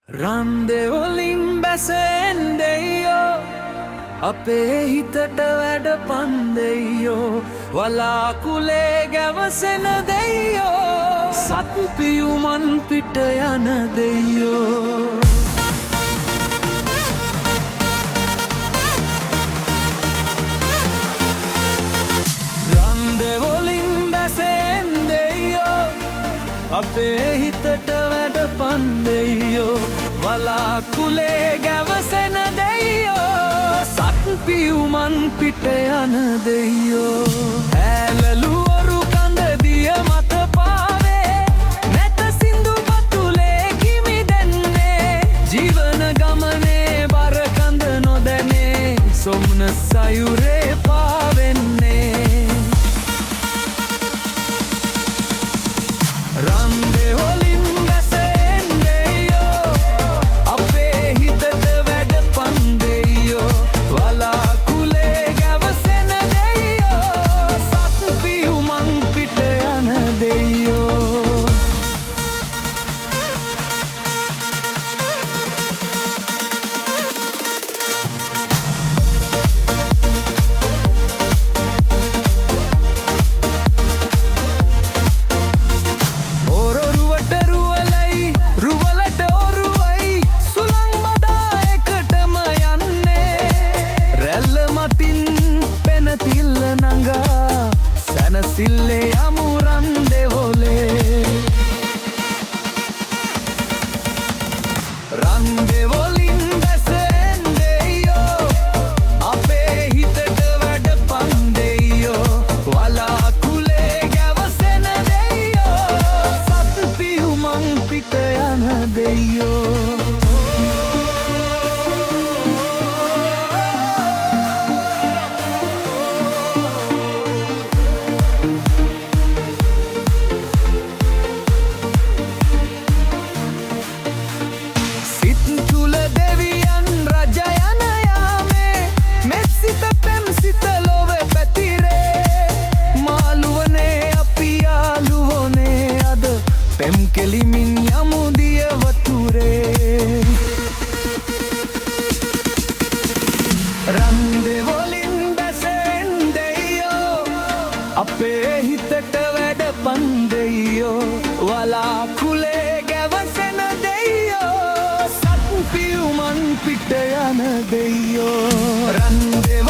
රන්දේ වලින් බැසෙන් දෙයෝ අපේ හිතට වැඩ පන්දෙයෝ වලාකුලේ ගැවසෙන දෙයෝ සත් පියුමන් පිට යන දෙයෝ රන්දේ වලින් බැසෙන් දෙයෝ අපේ හිතට වැඩ පන්දෙයෝ වලාකුලේ ගැවසෙන දෙයෝ සත් පියුමන් පිට යන දෙයෝ ඇලලුවරු කඳ දිය මත පාවේ නැත සින්දු පතුලේ කිමි දෙන්නේ ජීවන ගමනේ බර කඳ නොදැනේ සොම්න සයුරේ පාවෙන්නේ රන්දේ වලින් බැසෙන් දෙයෝ අපේ හිතට වැඩ පන්දෙයෝ වලාකුලේ ගැවසෙන දෙයෝ සත් පියුමන් පිට යන දෙයෝ සැනසිල්ලේ යමු රන්දෙවොලේ රන්දෙවොලින් බැසෙන් දෙයෝ අපේ හිතට වැඩ පන්දෙයෝ වලාකුලේ ගැවසෙන දෙයෝ සත් පියුමන් පිට යන දෙයෝ කෙලිමින් යමු දිය වතුරේ රන්දේ වලින් බැසෙන් දෙයෝ අපේ හිතට වැඩ පන්දෙයෝ වලාකුලේ ගැවසෙන දෙයෝ සත් පියුමන් පිට යන දෙයෝ රන්දේ